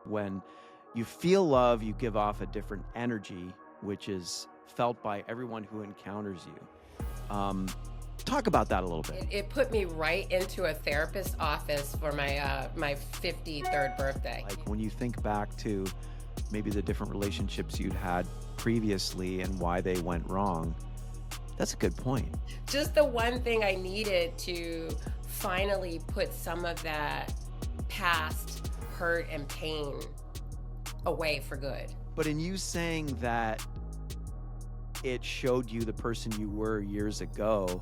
when you feel love, you give off a different energy, which is felt by everyone who encounters you. Talk about that a little bit. It put me right into a therapist's office for my 53rd birthday. Like when you think back to maybe the different relationships you'd had previously and why they went wrong, that's a good point. Just the one thing I needed to finally put some of that past hurt and pain away for good. But in you saying that it showed you the person you were years ago,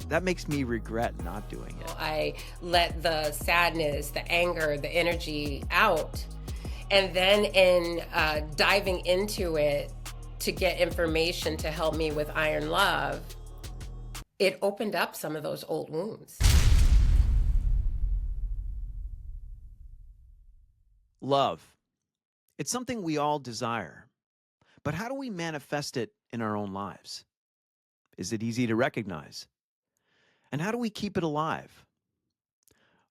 that makes me regret not doing it. I let the sadness, the anger, the energy out. And then in diving into it to get information to help me with Iron Love, it opened up some of those old wounds. Love. It's something we all desire. But how do we manifest it in our own lives? Is it easy to recognize? And how do we keep it alive?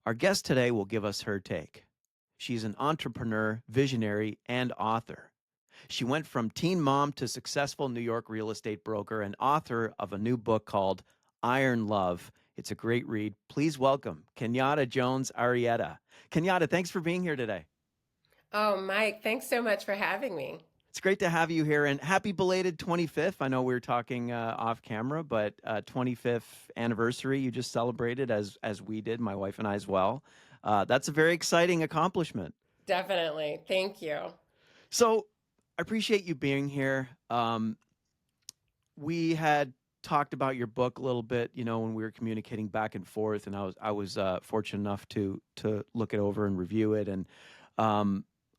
Our guest today will give us her take. She's an entrepreneur, visionary, and author. She went from teen mom to successful New York real estate broker and author of a new book called Iron Love. It's a great read. Please welcome Kenyatta Jones-Arietta. Kenyatta, thanks for being here today. Oh, Mike, thanks so much for having me. It's great to have you here, and happy belated 25th. I know we were talking off camera, but 25th anniversary you just celebrated as we did, my wife and I as well. That's a very exciting accomplishment. Definitely. Thank you. So I appreciate you being here. We had talked about your book a little bit, when we were communicating back and forth, and I was fortunate enough to look it over and review it. And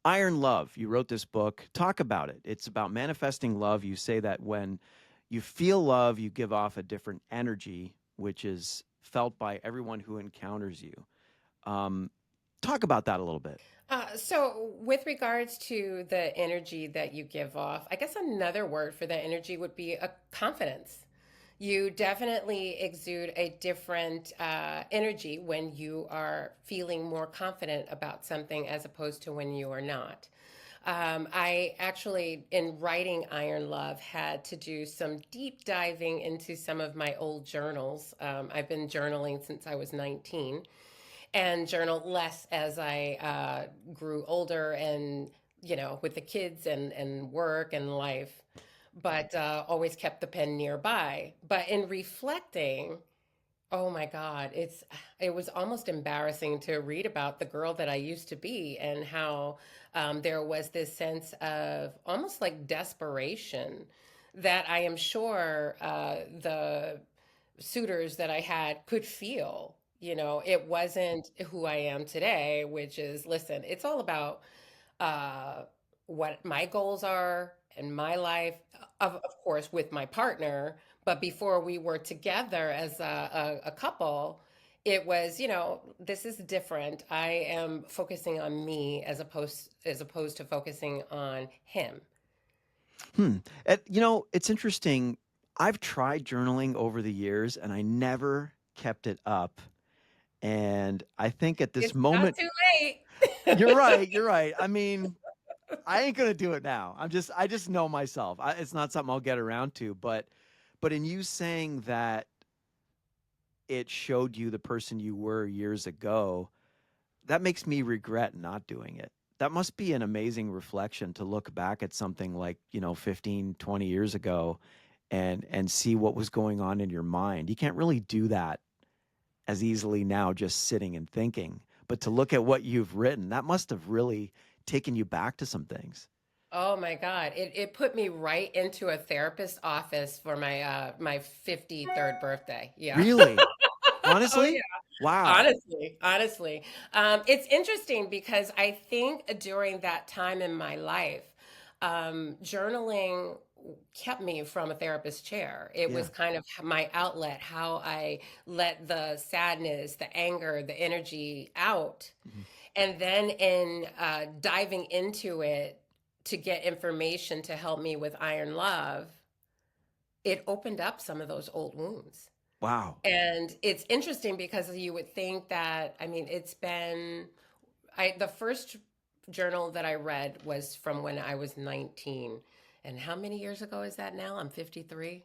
Iron Love, you wrote this book. Talk about it. It's about manifesting love. You say that when you feel love, you give off a different energy, which is felt by everyone who encounters you. Talk about that a little bit. So, with regards to the energy that you give off, I guess another word for that energy would be a confidence. You definitely exude a different energy when you are feeling more confident about something as opposed to when you are not. I actually, in writing Iron Love, had to do some deep diving into some of my old journals. I've been journaling since I was 19 and journaled less as I grew older and, with the kids and work and life, but always kept the pen nearby. But in reflecting, oh my God, it was almost embarrassing to read about the girl that I used to be and how there was this sense of almost like desperation that I am sure the suitors that I had could feel. It wasn't who I am today, which is, listen, it's all about uh, what my goals are in my life, of course, with my partner. But before we were together as a couple, it was, this is different. I am focusing on me as opposed to focusing on him. It's interesting. I've tried journaling over the years and I never kept it up. And I think at this It's not moment, too late. you're right. You're right. I mean, I ain't gonna do it now. I just know myself. It's not something I'll get around to. But in you saying that it showed you the person you were years ago, that makes me regret not doing it. That must be an amazing reflection to look back at something like, 15, 20 years ago and see what was going on in your mind. You can't really do that as easily now just sitting and thinking. But to look at what you've written, that must have really taken you back to some things. Oh my God. It put me right into a therapist's office for my 53rd birthday. Yeah. Really? Oh Honestly? yeah. Wow. Honestly. It's interesting because I think during that time in my life, journaling kept me from a therapist chair. It Yeah. was kind of my outlet, how I let the sadness, the anger, the energy out. Mhm. And then in diving into it to get information to help me with Iron Love, it opened up some of those old wounds. Wow. And it's interesting because you would think that, I mean, it's been the first journal that I read was from when I was 19. And how many years ago is that now? I'm 53.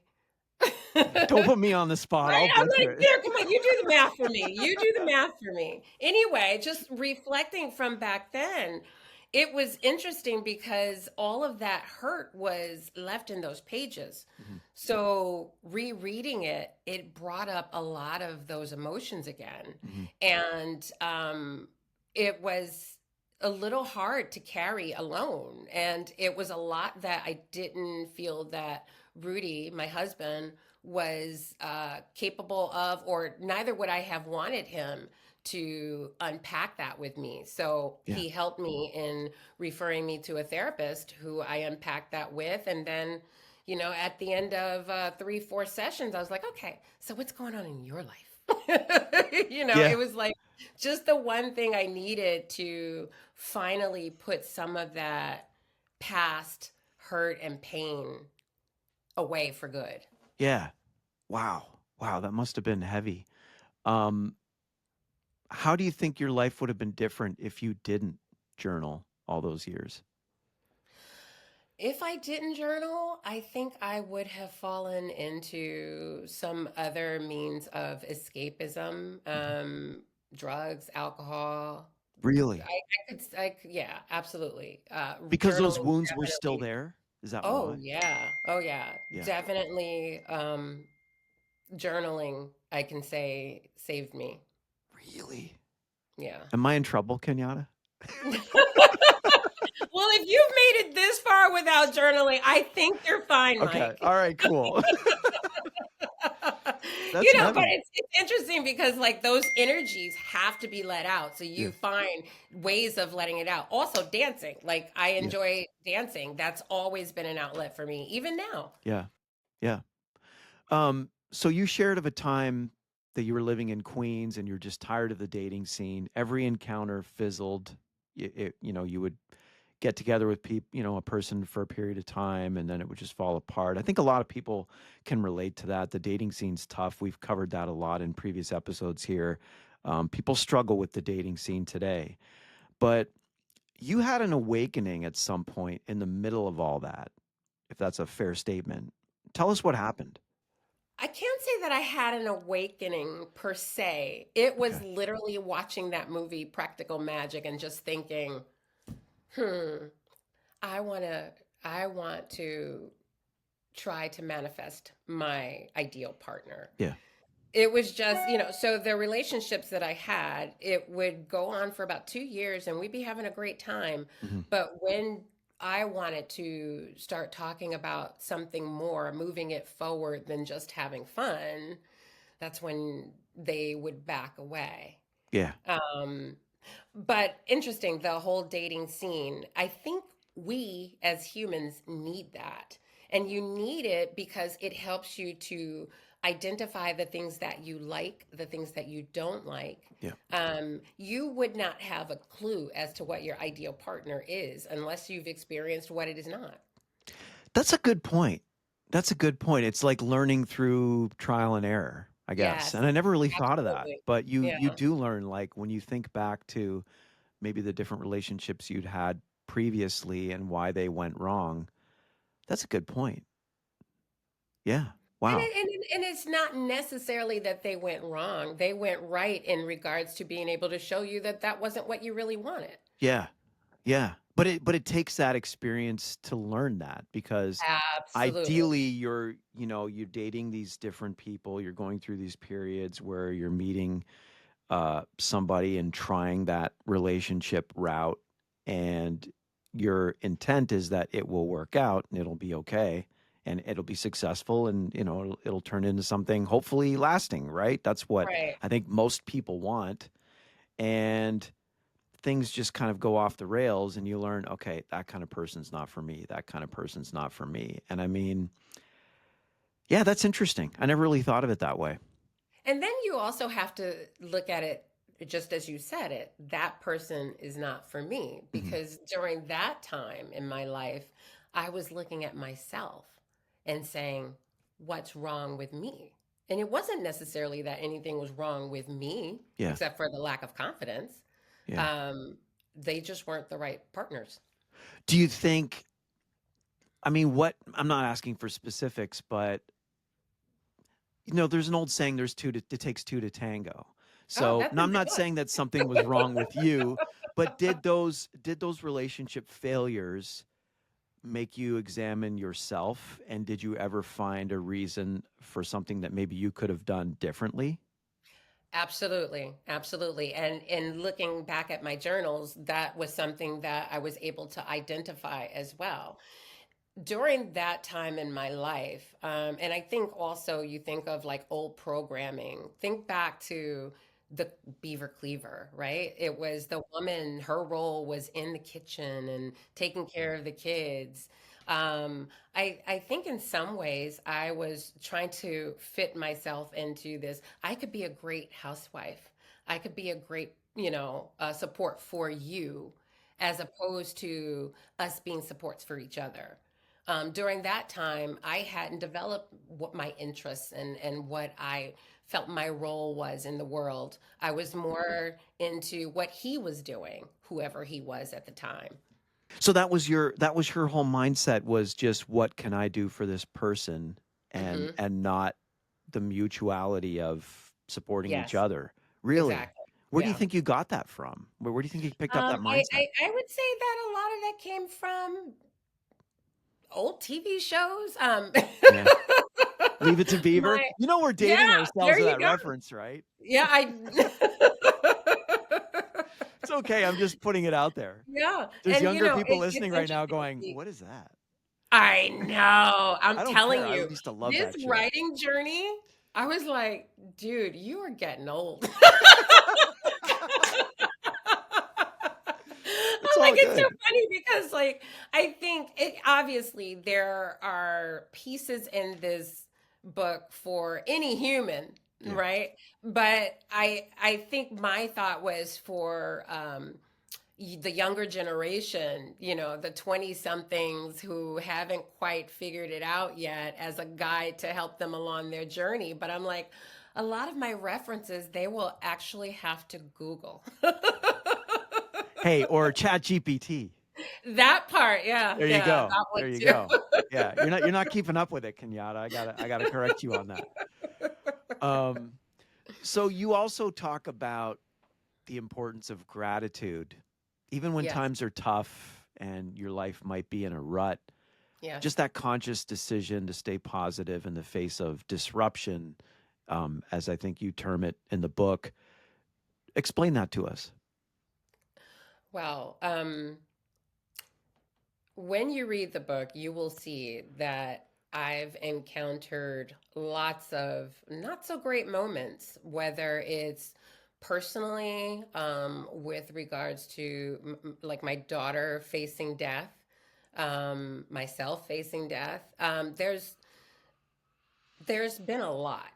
Don't put me on the spot. Right? I'll I'm butcher like, it. there, come on, you do the math for me. You do the math for me. Anyway, just reflecting from back then, it was interesting because all of that hurt was left in those pages. Mhm. So rereading it, it brought up a lot of those emotions again. Mhm. And it was a little hard to carry alone. And it was a lot that I didn't feel that Rudy, my husband, was capable of, or neither would I have wanted him to unpack that with me. So Yeah. he helped me in referring me to a therapist who I unpacked that with. And then, at the end of 3, 4 sessions, I was like, okay, so what's going on in your life? Yeah. It was like just the one thing I needed to finally put some of that past hurt and pain away for good. Yeah. Wow. Wow, that must have been heavy. Um, how do you think your life would have been different if you didn't journal all those years? If I didn't journal, I think I would have fallen into some other means of escapism, Mhm. drugs, alcohol. Really? Yeah, absolutely. Because those Journaling wounds were still definitely. there? Is that Oh why? yeah, oh yeah, Yeah. definitely. Journaling, I can say, saved me. Really? Yeah. Am I in trouble, Kenyatta? Well, if you've made it this far without journaling, I think you're fine, Okay. Mike. All right, cool. That's But heavy. it's interesting because like those energies have to be let out. So Yeah. you find ways of letting it out. Also dancing. Like I Yeah. enjoy dancing. That's always been an outlet for me, even now. Yeah. Yeah. So you shared of a time that you were living in Queens and you're just tired of the dating scene. Every encounter fizzled. You would get together with people, a person for a period of time, and then it would just fall apart. I think a lot of people can relate to that. The dating scene's tough. We've covered that a lot in previous episodes here. People struggle with the dating scene today, but you had an awakening at some point in the middle of all that, if that's a fair statement. Tell us what happened. I can't say that I had an awakening per se. It was Okay. literally watching that movie Practical Magic and just thinking, hmm, I want to I want to try to manifest my ideal partner. Yeah. It was just, so the relationships that I had, it would go on for about 2 years and we'd be having a great time. Hmm. But when I wanted to start talking about something more, moving it forward than just having fun, that's when they would back away. Yeah. Um, but interesting, the whole dating scene. I think we as humans need that. And you need it because it helps you to identify the things that you like, the things that you don't like. Yeah. You would not have a clue as to what your ideal partner is unless you've experienced what it is not. That's a good point. That's a good point. It's like learning through trial and error, I guess. Yes, And I never really thought of that. absolutely. But you Yeah. do learn, like when you think back to maybe the different relationships you'd had previously and why they went wrong. That's a good point. Yeah. And, Wow. it, and it's not necessarily that they went wrong. They went right in regards to being able to show you that that wasn't what you really wanted. Yeah. Yeah. But it takes that experience to learn that, because Absolutely. ideally you're dating these different people, you're going through these periods where you're meeting somebody and trying that relationship route, and your intent is that it will work out and it'll be okay and it'll be successful, and it'll turn into something hopefully lasting, right? That's what Right. I think most people want. And things just kind of go off the rails and you learn, okay, that kind of person's not for me, that kind of person's not for me. And I mean, yeah, that's interesting. I never really thought of it that way. And then you also have to look at it just as you said it. That person is not for me Hmm. because during that time in my life, I was looking at myself and saying, what's wrong with me? And it wasn't necessarily that anything was wrong with me, Yeah. except for the lack of confidence. Yeah. Um, they just weren't the right partners. Do you think, I mean, what, I'm not asking for specifics, but there's an old saying, there's two to, it takes two to tango. Oh, So, that's now a I'm good not one. saying that something was wrong with you, but did those relationship failures make you examine yourself? And did you ever find a reason for something that maybe you could have done differently? Absolutely, absolutely. And in looking back at my journals, that was something that I was able to identify as well. During that time in my life, and I think also you think of like old programming, think back to the beaver cleaver, right? It was the woman, her role was in the kitchen and taking care of the kids. I think in some ways I was trying to fit myself into this. I could be a great housewife. I could be a great, support for you, as opposed to us being supports for each other. During that time, I hadn't developed what my interests and what I felt my role was in the world. I was more into what he was doing, whoever he was at the time. So that was her whole mindset, was just, what can I do for this person, Hmm. and not the mutuality of supporting each Yes, other. Really? exactly. Where do you Yeah. think you got that from? Where do you think you picked up that I, mindset? I I would say that a lot of that came from old TV shows. Yeah. Leave It to Beaver. My We're Yeah, dating there ourselves with you that go. reference, right? Yeah, I It's okay. I'm just putting it out there. yeah, There's and younger people it's listening right now interesting to going, see. "What is that?" I know. I'm I don't telling care. I you, used to love this that show. writing journey, I was like, dude, you are getting old. It's I'm like, all it's so good. funny because, like, I think it obviously there are pieces in this book for any human, Yeah. right? But I think my thought was for the younger generation, the 20 somethings who haven't quite figured it out yet, as a guide to help them along their journey. But I'm like, a lot of my references, they will actually have to Google. Hey, or Chat GPT. That part, yeah, There you yeah, go. that one There you too. go. Yeah, you're not keeping up with it, Kenyatta. I gotta correct you on that. Um, so you also talk about the importance of gratitude, even when Yes, times are tough and your life might be in a rut. yes. Just that conscious decision to stay positive in the face of disruption, as I think you term it in the book. Explain that to us. Well, when you read the book, you will see that I've encountered lots of not so great moments, whether it's personally, with regards to like my daughter facing death, myself facing death. There's been a lot,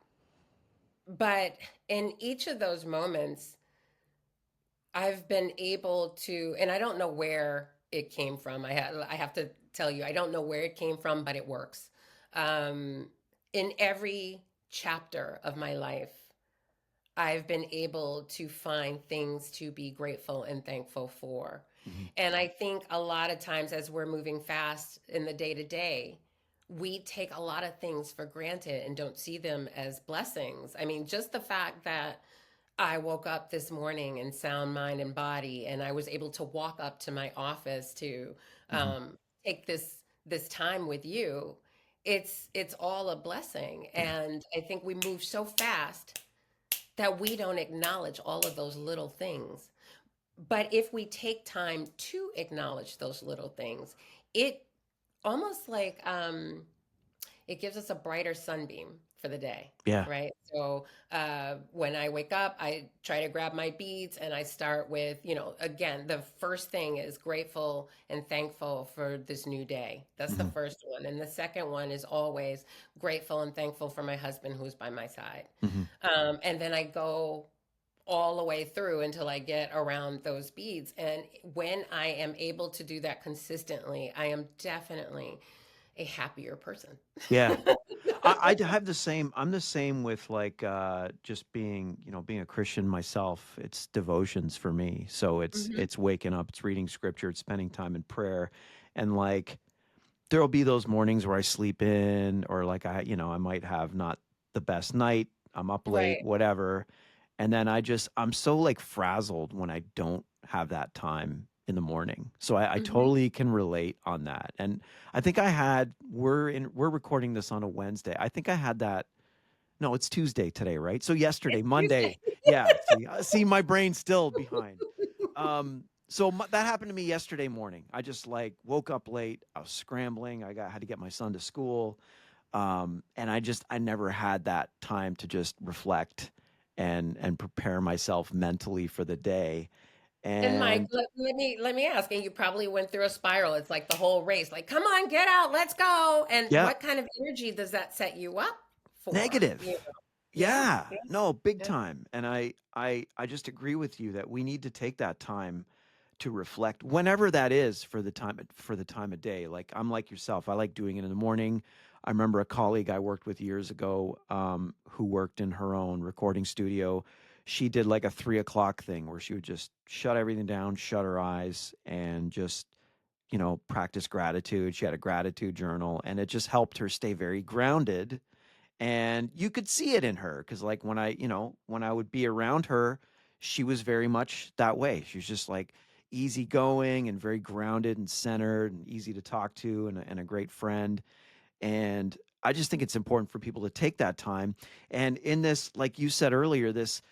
but in each of those moments, I've been able to, and I don't know where it came from. I have to tell you, I don't know where it came from, but it works. Um, in every chapter of my life, I've been able to find things to be grateful and thankful for. Mhm. And I think a lot of times, as we're moving fast in the day to day, we take a lot of things for granted and don't see them as blessings. I mean, just the fact that I woke up this morning in sound mind and body, and I was able to walk up to my office to Mhm. take this time with you. It's all a blessing, Yeah. and I think we move so fast that we don't acknowledge all of those little things. But if we take time to acknowledge those little things, it almost like it gives us a brighter sunbeam for the day, Yeah. right? So when I wake up, I try to grab my beads and I start with, again, the first thing is grateful and thankful for this new day. That's the Mhm. first one. And the second one is always grateful and thankful for my husband who's by my side. Mhm. And then I go all the way through until I get around those beads. And when I am able to do that consistently, I am definitely a happier person. Yeah. Have the same. I'm the same with like just being, being a Christian myself. It's devotions for me. So Hmm. it's waking up, it's reading scripture, it's spending time in prayer, and like there'll be those mornings where I sleep in, or like I might have not the best night. I'm up late, Right. whatever, and then I'm so like frazzled when I don't have that time in the morning. So I Hmm. totally can relate on that. And I think we're recording this on a Wednesday. I think I had that. No, it's Tuesday today, right? So yesterday, It's Tuesday. Monday. Yeah. See, my brain's still behind. So that happened to me yesterday morning. I just like woke up late. I was scrambling. Had to get my son to school. And I never had that time to just reflect and prepare myself mentally for the day. And Mike, And let me ask, and you probably went through a spiral. It's like the whole race, like, come on, get out, let's go. And yeah, what kind of energy does that set you up for? negative. Yeah, Yeah, yeah, no, big yeah. time. And I just agree with you that we need to take that time to reflect whenever that is for the time of day. Like I'm like yourself. I like doing it in the morning. I remember a colleague I worked with years ago, who worked in her own recording studio. She did like a 3 o'clock thing where she would just shut everything down, shut her eyes, and just practice gratitude. She had a gratitude journal, and it just helped her stay very grounded, and you could see it in her because like when I would be around her, she was very much that way. She was just like easygoing and very grounded and centered and easy to talk to, and a great friend. And I just think it's important for people to take that time. And in this, like you said earlier, this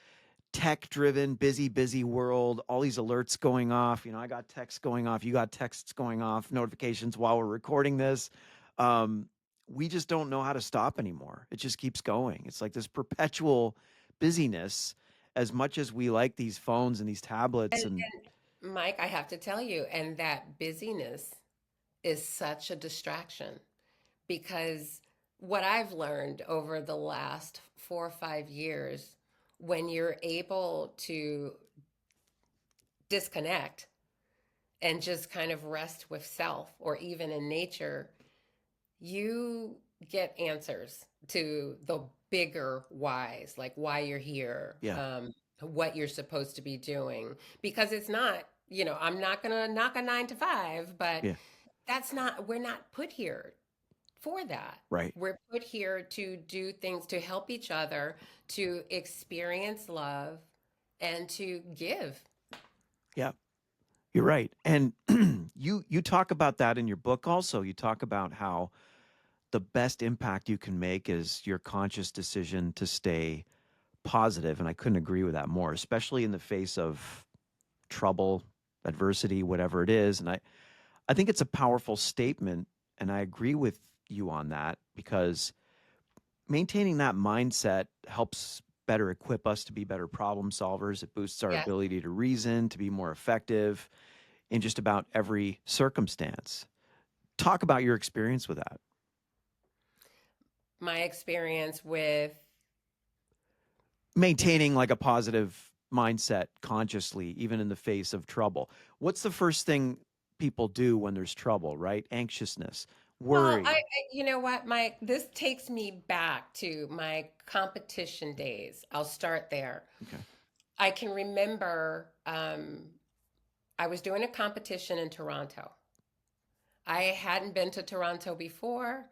tech driven, busy world, all these alerts going off. I got texts going off, you got texts going off, notifications while we're recording this. Um, we just don't know how to stop anymore. It just keeps going. It's like this perpetual busyness, as much as we like these phones and these tablets. And, And and Mike, I have to tell you, and that busyness is such a distraction because what I've learned over the last 4 or 5 years, when you're able to disconnect and just kind of rest with self or even in nature, you get answers to the bigger whys, like why you're here, yeah, what you're supposed to be doing. Because it's not, I'm not going to knock a 9 to 5, but yeah, we're not put here for that. right. We're put here to do things to help each other, to experience love, and to give. Yeah, you're right. And you talk about that in your book also. You talk about how the best impact you can make is your conscious decision to stay positive, and I couldn't agree with that more, especially in the face of trouble, adversity, whatever it is. And I think it's a powerful statement, and I agree with you on that because maintaining that mindset helps better equip us to be better problem solvers. It boosts our Yes. ability to reason, to be more effective in just about every circumstance. Talk about your experience with that. My experience with, Maintaining like a positive mindset consciously, even in the face of trouble. What's the first thing people do when there's trouble, right? Anxiousness, well, worry. you know what, Mike, this takes me back to my competition days. I'll start there. Okay. I can remember I was doing a competition in Toronto. I hadn't been to Toronto before.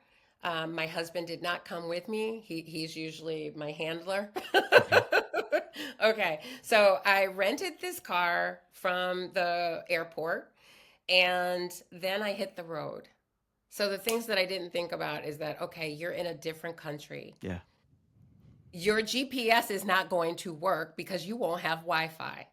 My husband did not come with me. He's usually my handler. Okay. Okay, so I rented this car from the airport and then I hit the road. So the things that I didn't think about is that, okay, you're in a different country. Yeah. Your GPS is not going to work because you won't have Wi Fi.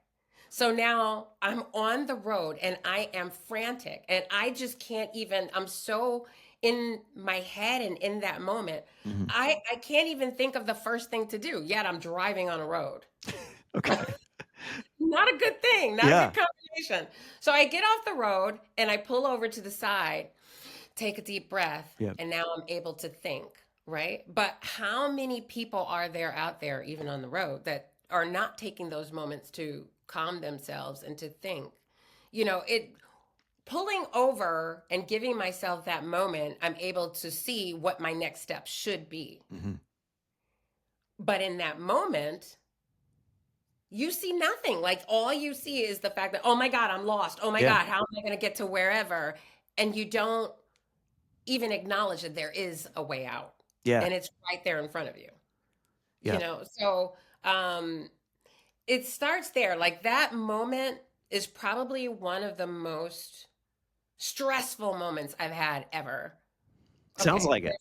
So now I'm on the road and I am frantic and I just can't even, I'm so in my head and in that moment. Hmm. I can't even think of the first thing to do, yet I'm driving on a road. Okay. Not a good thing, not a Yeah. good combination. So I get off the road and I pull over to the side, take a deep breath, Yeah. and now I'm able to think, right? But how many people are there out there, even on the road, that are not taking those moments to calm themselves and to think? It pulling over and giving myself that moment, I'm able to see what my next step should be. Hmm. But in that moment, you see nothing. Like all you see is the fact that, oh my God, I'm lost. Oh my Yeah. God, how am I going to get to wherever? And you don't even acknowledge that there is a way out Yeah. and it's right there in front of you, Yeah. So um, it starts there. Like that moment is probably one of the most stressful moments I've had ever. Sounds Okay. like it.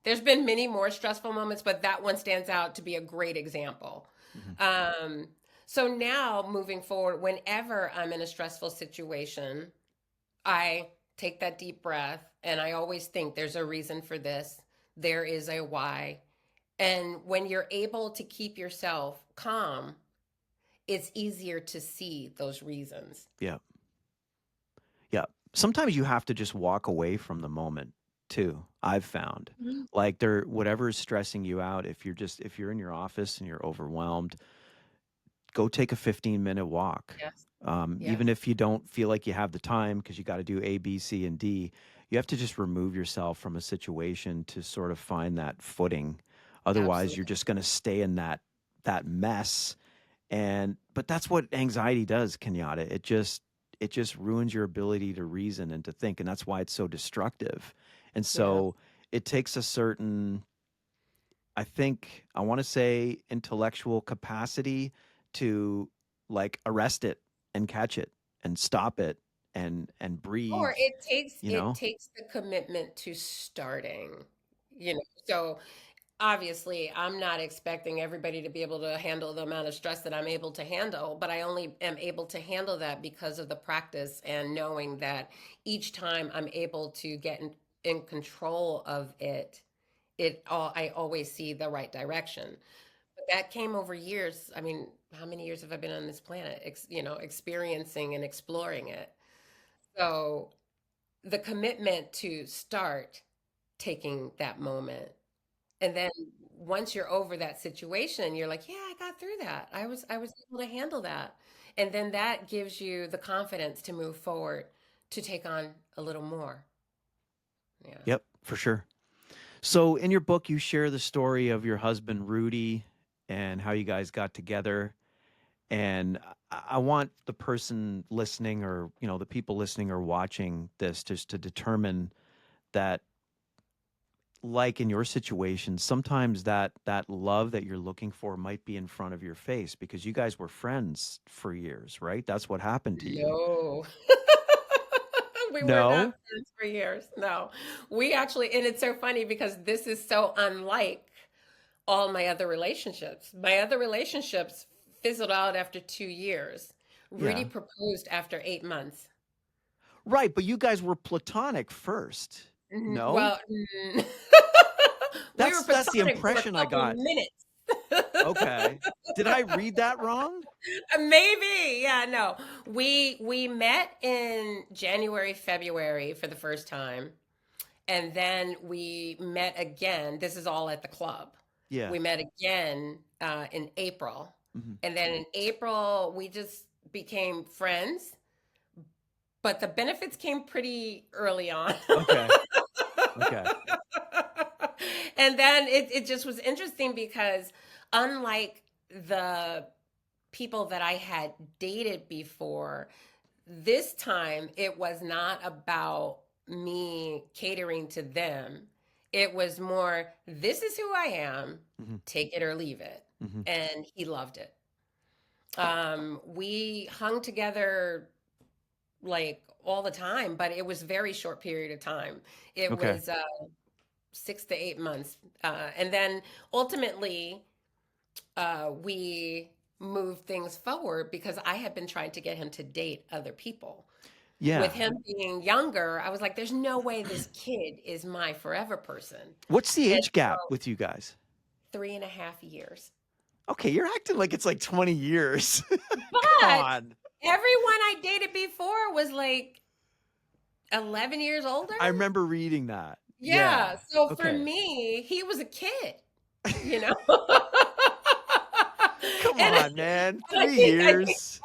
There's been many more stressful moments, but that one stands out to be a great example. Hmm. Um, so now moving forward, whenever I'm in a stressful situation, I take that deep breath and I always think there's a reason for this. There is a why. And when you're able to keep yourself calm, it's easier to see those reasons. Yeah. Yeah. Sometimes you have to just walk away from the moment too. I've found Mhm. like whatever is stressing you out. If you're in your office and you're overwhelmed, go take a 15-minute walk. Yes. Even Yes. if you don't feel like you have the time because you got to do A, B, C, and D, you have to just remove yourself from a situation to sort of find that footing. Otherwise, you're Absolutely. just going to stay in that mess. But that's what anxiety does, Kenyatta. It just ruins your ability to reason and to think, and that's why it's so destructive. And Yeah. so it takes a certain, I think, I want to say intellectual capacity to like arrest it and catch it and stop it and Or breathe, it takes you it know? takes the commitment to starting, So obviously, I'm not expecting everybody to be able to handle the amount of stress that I'm able to handle, but I only am able to handle that because of the practice and knowing that each time I'm able to get in control of it, I always see the right direction. But that came over years. I mean, how many years have I been on this planet, experiencing and exploring it? So the commitment to start taking that moment. And then once you're over that situation, you're like, yeah, I got through that. I was able to handle that. And then that gives you the confidence to move forward to take on a little more. Yeah. Yep, for sure. So in your book, you share the story of your husband, Rudy, and how you guys got together. And I want the person listening or, the people listening or watching this just to determine that, like in your situation, sometimes that love that you're looking for might be in front of your face because you guys were friends for years, right? That's what happened to you. No. We were not No? friends for years. No. We actually, and it's so funny because this is so unlike all my other relationships. My other relationships fizzled out after 2 years. Rudy Yeah. proposed after 8 months. Right, but you guys were platonic first. No? Well, we were That's the platonic for a impression I couple got. minutes. Okay. Did I read that wrong? Maybe, yeah, no. We met in January, February for the first time, and then we met again. This is all at the club. Yeah. We met again in April, Mhm. and then in April we just became friends. But the benefits came pretty early on. Okay. Okay. And then it just was interesting because unlike the people that I had dated before, this time it was not about me catering to them. It was more, this is who I am, Mhm. take it or leave it. Mhm. And he loved it. We hung together like all the time, but it was very short period of time. It Okay. was 6 to 8 months, and then ultimately we moved things forward because I had been trying to get him to date other people. With Yeah. him being younger, I was like, "There's no way this kid is my forever person." What's the And age gap with you guys? 3.5 years. Okay, you're acting like it's like 20 years. Come But on. everyone I dated before was like 11 years older. I remember reading that. Yeah. Yeah, so for Okay. me, he was a kid, you know? Come And on, man. I 3 think I think years.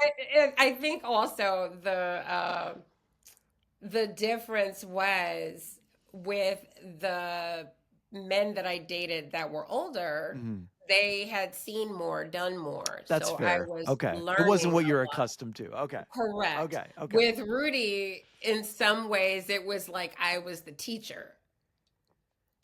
I think also the difference was with the men that I dated that were older, Mhm. they had seen more, done more. That's So I fair. was Okay. It wasn't learning what a you're lot. accustomed to. Okay. Correct. Okay. Okay. With Rudy, in some ways, it was like I was the teacher.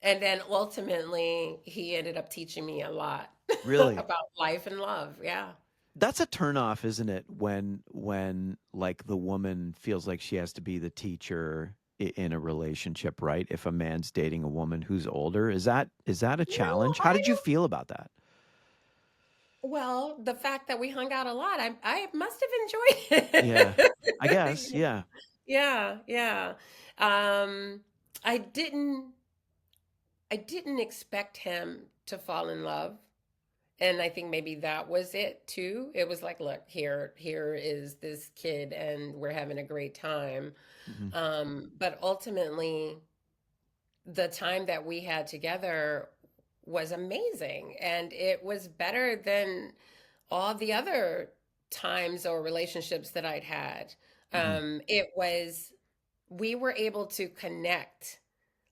And then ultimately, he ended up teaching me a lot Really? about life and love. Yeah. That's a turnoff, isn't it? When like the woman feels like she has to be the teacher in a relationship, right? If a man's dating a woman who's older, is that a No, challenge? How I did you don't. feel about that? Well, the fact that we hung out a lot, I must have enjoyed Yeah. I guess. it. Yeah. Yeah, yeah. Um, I didn't I didn't expect him to fall in love. And I think maybe that was it too. It was like, look, here is this kid and we're having a great time. Mhm. But ultimately the time that we had together was amazing and it was better than all the other times or relationships that I'd had. Mhm. It was we were able to connect,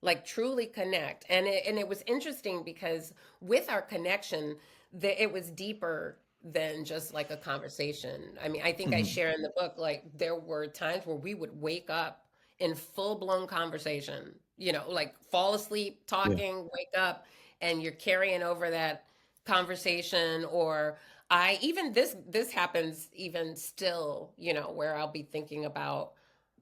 like truly connect. And it was interesting because with our connection, it was deeper than just like a conversation. I mean, I think I Mhm. share in the book, like there were times where we would wake up in full-blown conversation, like fall asleep Yeah. talking, wake up, and you're carrying over that conversation. Or I even this happens even still, where I'll be thinking about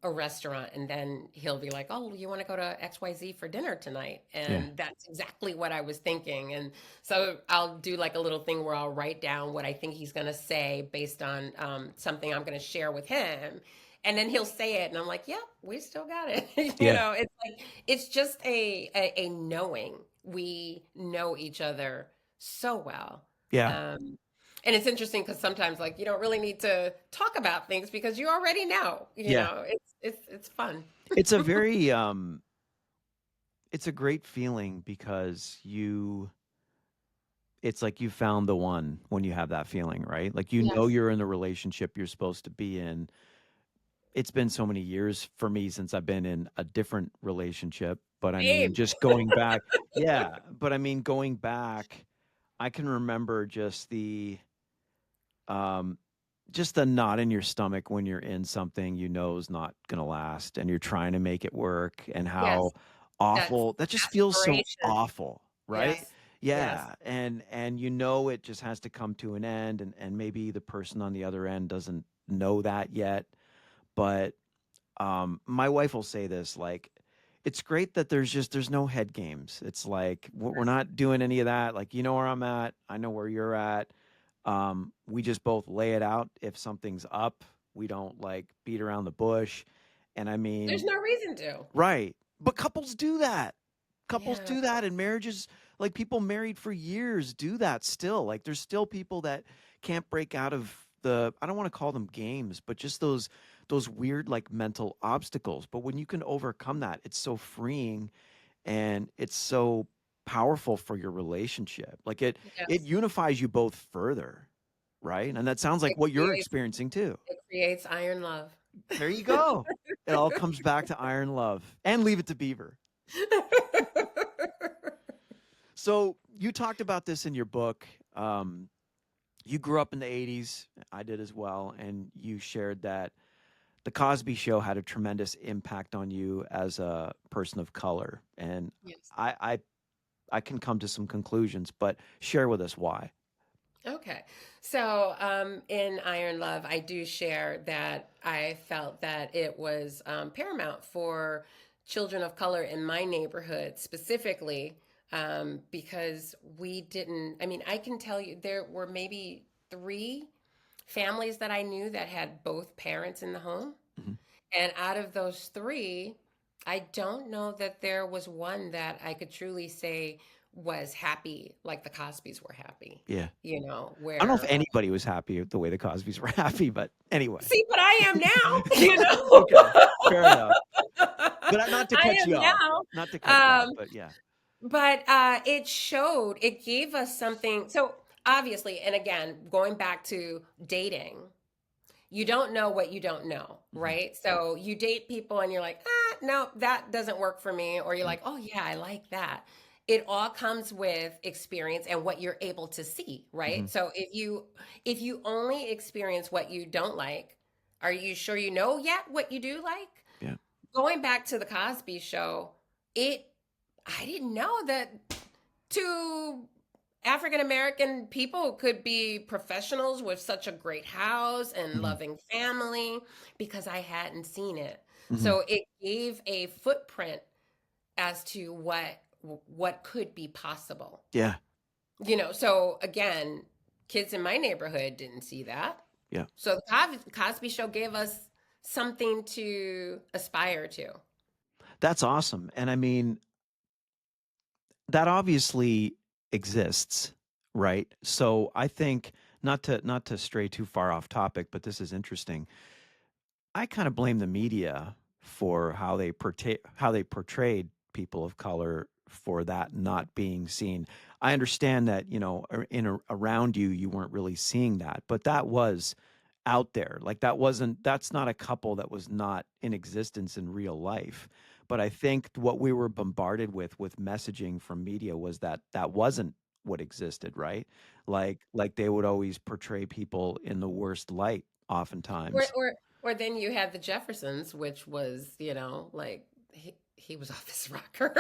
a restaurant and then he'll be like, "Oh, you want to go to XYZ for dinner tonight?" Yeah. And that's exactly what I was thinking. And so I'll do like a little thing where I'll write down what I think he's going to say based on something I'm going to share with him. And then he'll say it and I'm like, "Yep, we still got it." Yeah. It's like it's just a knowing. We know each other so well. Yeah. Um and it's interesting because sometimes like you don't really need to talk about things because you already know, Yeah. it's fun. It's a very it's a great feeling because it's like you found the one when you have that feeling, right? Like you know Yes. you're in the relationship you're supposed to be in. It's been so many years for me since I've been in a different relationship, but I mean, Same. just going back, yeah, but I mean, going back, I can remember um, just the knot in your stomach when you're in something you know is not gonna last, and you're trying to make it work, and how Yes. That's awful that just feels so desperation. awful, right? Yes. Yes. Yeah, and it just has to come to an end, and maybe the person on the other end doesn't know that yet, but my wife will say this, like, it's great that there's no head games. It's like we're not doing any of that. Like, you know where I'm at, I know where you're at. We just both lay it out. If something's up, we don't like beat around the bush. And I There's mean, no reason to. right. But couples do that. Couples Yeah. do that, and marriages, like people married for years do that still. Like there's still people that can't break out of I don't want to call them games, but just those weird like mental obstacles. But when you can overcome that, it's so freeing and it's so powerful for your relationship. Like it Yes. unifies you both further, right? And that sounds like It what you're creates experiencing too. it creates iron love. There you go. It all comes back to iron love and Leave It to Beaver. So you talked about this in your book. Um, you grew up in the 80s. I did as well. And you shared that the Cosby Show had a tremendous impact on you as a person of color. And Yes. I, I, I can come to some conclusions, but share with us why. Okay. So, in Iron Love, I do share that I felt that it was paramount for children of color in my neighborhood specifically, because we didn't, I mean, I can tell you there were maybe three families that I knew that had both parents in the home. Mhm. And out of those three, I don't know that there was one that I could truly say was happy like the Cosbys were happy, Yeah. I don't know if where, anybody was happy the way the Cosbys were happy, but anyway. see, but I am now, Okay. Fair enough. But not to I cut am you off. now. Not to cut you off, Um, but yeah. but it gave us something. So obviously, and again, going back to dating, you don't know what you don't know, Mhm. right? So you date people and you're like, no, that doesn't work for me. Or you're Yeah. like, oh, yeah, I like that. It all comes with experience and what you're able to see, Mhm. right? So if you only experience what you don't like, are you sure you know yet what you do like? Yeah. Going back to the Cosby Show, it I didn't know that two African American people could be professionals with such a great house and Mhm. loving family because I hadn't seen it. Mhm. So it gave a footprint as to what could be possible. Yeah. So again, kids in my neighborhood didn't see that. Yeah. So the Cosby Show gave us something to aspire to. That's awesome, and I mean, that obviously exists, right? So, I think not to stray too far off topic, but this is interesting. I kinda blame the media for how they portrayed people of color for that not being seen. I understand that, around you, you weren't really seeing that, but that was out there. Like, that's not a couple that was not in existence in real life. But I think what we were bombarded with messaging from media was that that wasn't what existed, right? Like, they would always portray people in the worst light Or oftentimes. or or then you had the Jeffersons, which was, like he was off his rocker.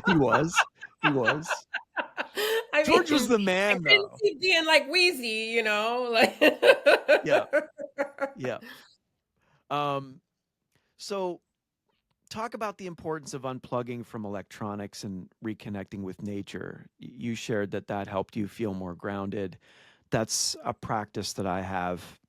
He was. He was. I George was mean, the I man, couldn't though. see being like Wheezy, like Yeah, yeah. Um, so talk about the importance of unplugging from electronics and reconnecting with nature. You shared that that helped you feel more grounded. That's a practice that I have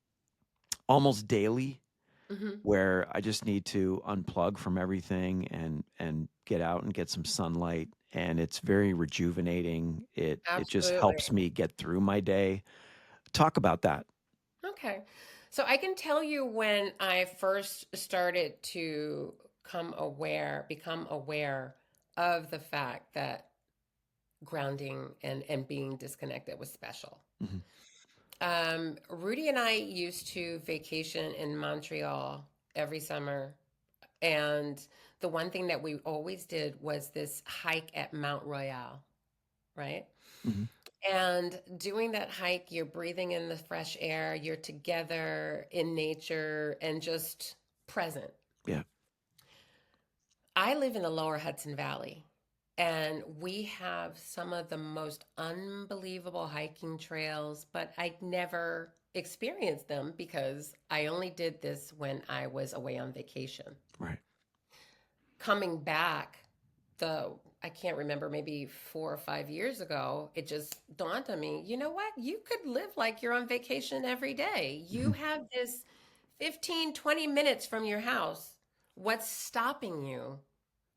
almost daily Mhm. where I just need to unplug from everything and get out and get some sunlight, and it's very rejuvenating. It just Absolutely. helps me get through my day. Talk about that. Okay. So I can tell you when I first started to become aware of the fact that grounding and being disconnected was special. Mhm, Rudy and I used to vacation in Montreal every summer. And the one thing that we always did was this hike at Mount Royal, right? mhm. And doing that hike, you're breathing in the fresh air, you're together in nature and just present. Yeah. I live in the lower Hudson Valley, and we have some of the most unbelievable hiking trails, but I never experienced them because I only did this when I was away on vacation. Right. Coming back, the I can't remember, maybe 4 or 5 years ago, it just dawned on me, you know what? You could live like you're on vacation every day. You Mhm. have this 15, 20 minutes from your house. What's stopping you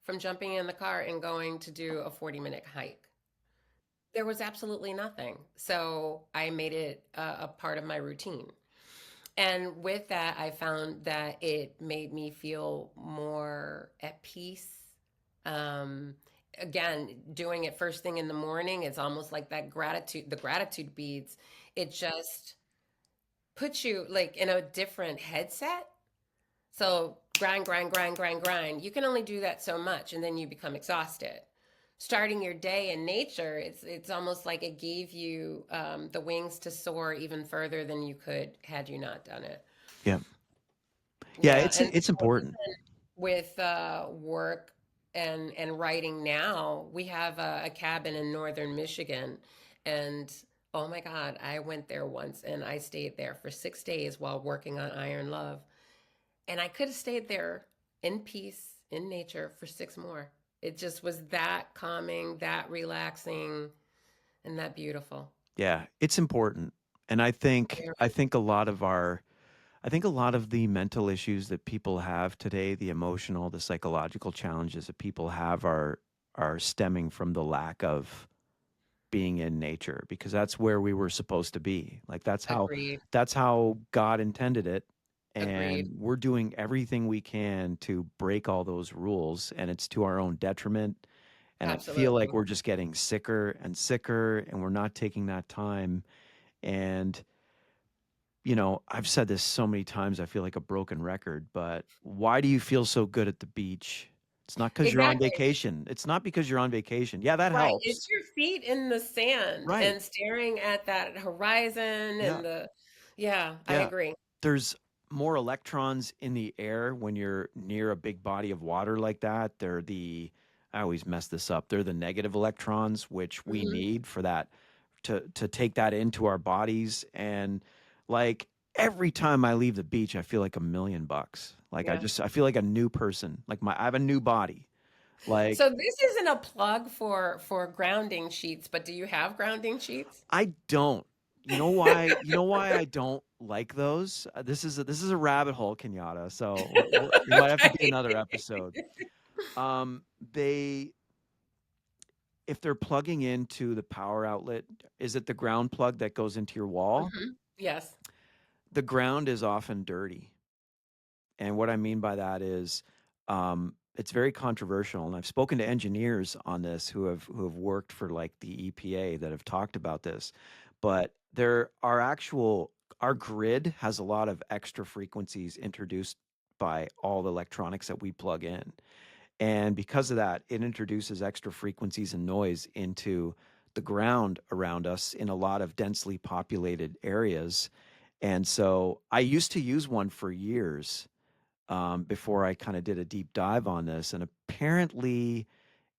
from jumping in the car and going to do a 40-minute hike? There was absolutely nothing. So I made it a part of my routine. And with that, I found that it made me feel more at peace. Um, Again, doing it first thing in the morning, it's almost like the gratitude beads. It just puts you like in a different headset. So grind, grind, grind, grind, grind. You can only do that so much, and then you become exhausted. Starting your day in nature, it's almost like it gave you the wings to soar even further than you could had you not done it. Yeah. Yeah, Yeah, and it's important. with work and writing now, we have a cabin in northern Michigan, and oh my God, I went there once and I stayed there for 6 days while working on Iron Love. And I could have stayed there in peace, in nature for six more. It just was that calming, that relaxing, and that beautiful. Yeah, it's important. And I think a lot of the mental issues that people have today, the emotional, the psychological challenges that people have are stemming from the lack of being in nature because that's where we were supposed to be. Like Agreed. that's how God intended it. Agreed. And we're doing everything we can to break all those rules and it's to our own detriment. And I feel like Absolutely. we're just getting sicker and sicker and we're not taking that time. And I've said this so many times, I feel like a broken record, but why do you feel so good at the beach? It's not because you're on Exactly. vacation. It's not because you're on vacation. Yeah, that Right. It's helps. your feet in the sand Right. and staring at that horizon Yeah. and yeah, I Yeah. agree. There's more electrons in the air when you're near a big body of water like that. I always mess this up. They're the negative electrons, which we Hmm. need for that to take that into our bodies. And like every time I leave the beach, I feel like $1,000,000. Like Yeah. I feel like a new person. I have a new body. Like So this isn't a plug for grounding sheets, but do you have grounding sheets? I don't. You know why? You know why I don't like those? This is a rabbit hole, Kenyatta. So we might have to be Okay. another episode. Um, they if they're plugging into the power outlet, is it the ground plug that goes into your wall? Hmm. Yes. The ground is often dirty. And what I mean by that is it's very controversial. And I've spoken to engineers on this who have worked for like the EPA that have talked about this. But there are our grid has a lot of extra frequencies introduced by all the electronics that we plug in. And because of that, it introduces extra frequencies and noise into the ground around us in a lot of densely populated areas. And so I used to use one for years before I kind of did a deep dive on this. And apparently,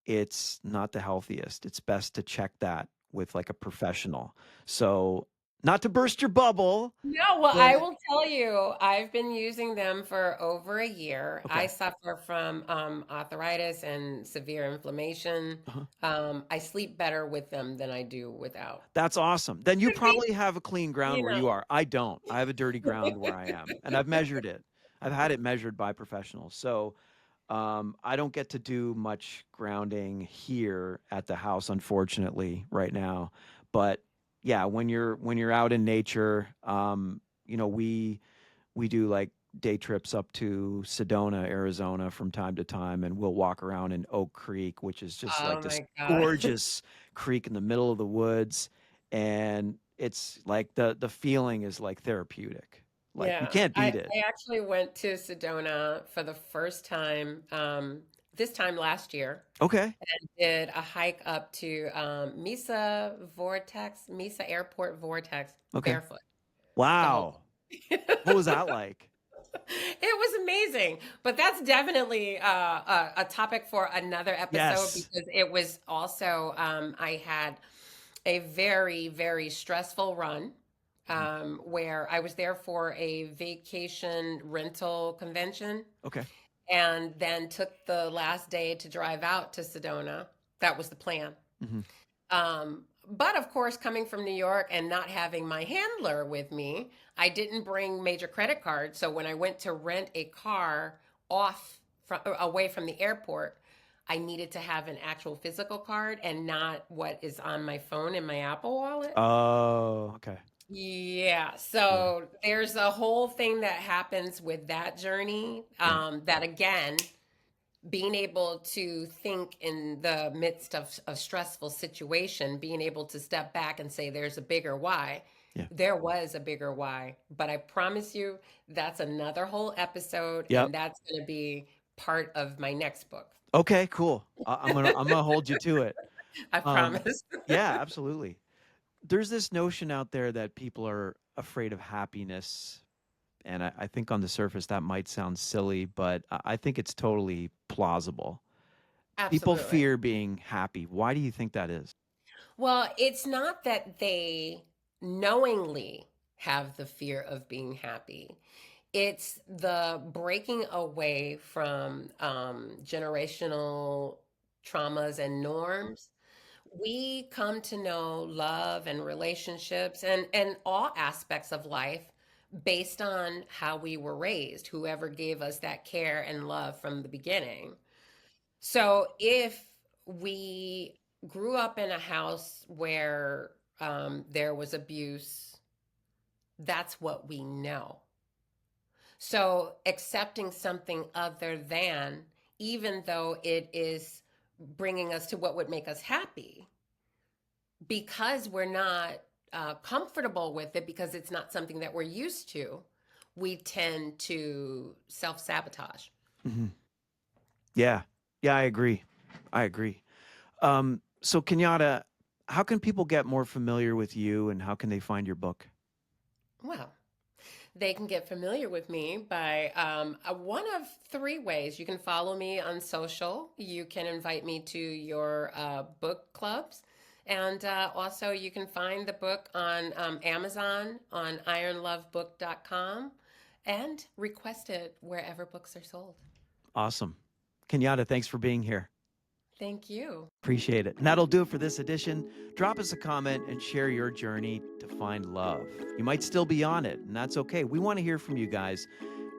it's not the healthiest. It's best to check that with like a professional. So, not to burst your bubble, No, well, but I will tell you, I've been using them for over a year. I okay. suffer from arthritis and severe inflammation. Uh-huh. I sleep better with them than I do without. That's awesome. Then you Could be, probably have a clean ground you where know. you are. I don't. I have a dirty ground where I am, and I've measured it. I've had it measured by professionals. So, I don't get to do much grounding here at the house, unfortunately, right now. But yeah, when you're out in nature, we do like day trips up to Sedona, Arizona from time to time, and we'll walk around in Oak Creek, which is just like Oh this my God. gorgeous creek in the middle of the woods. And it's like the feeling is like therapeutic. Like you Yeah, can't I, beat it. I actually went to Sedona for the first time this time last year Okay. and did a hike up to Mesa Airport Vortex Okay. barefoot the whole Wow. time. What was that like? It was amazing, but that's definitely a topic for another episode Yes. because it was also I had a very, very stressful run Mhm. where I was there for a vacation rental convention Okay. and then took the last day to drive out to Sedona. That was the plan. Hmm. But of course, coming from New York and not having my handler with me, I didn't bring major credit cards. So when I went to rent a car away from the airport, I needed to have an actual physical card and not what is on my phone in my Apple Wallet. Oh, okay. Yeah, Yeah. so there's a whole thing that happens with that journey. Yeah. That again, being able to think in the midst of a stressful situation, being able to step back and say, there's a bigger why. Yeah. There was a bigger why, but I promise you that's another whole episode, Yep. and that's going to be part of my next book. Okay, cool. I'm gonna hold you to it. I Um, promise. yeah, absolutely. There's this notion out there that people are afraid of happiness. And I think on the surface that might sound silly, but I think it's totally plausible. People Absolutely. fear being happy. Why do you think that is? Well, it's not that they knowingly have the fear of being happy. It's the breaking away from generational traumas and norms. We come to know love and relationships and all aspects of life based on how we were raised, whoever gave us that care and love from the beginning. So if we grew up in a house where there was abuse, that's what we know. So accepting something other than, even though it is bringing us to what would make us happy, because we're not comfortable with it because it's not something that we're used to, we tend to self sabotage. Hmm. Yeah. Yeah, I agree. I agree. So Kenyatta, how can people get more familiar with you and how can they find your book? Well, they can get familiar with me by one of three ways. You can follow me on social. You can invite me to your book clubs. And also, you can find the book on Amazon, on ironlovebook.com, and request it wherever books are sold. Awesome. Kenyatta, thanks for being here. Thank you. Appreciate it. And that'll do it for this edition. Drop us a comment and share your journey to find love. You might still be on it, and that's okay. We want to hear from you guys.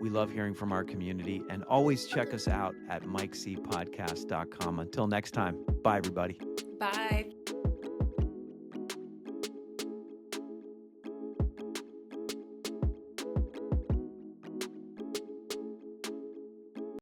We love hearing from our community. And always check us out at mikecpodcast.com. Until next time, bye, everybody. Bye.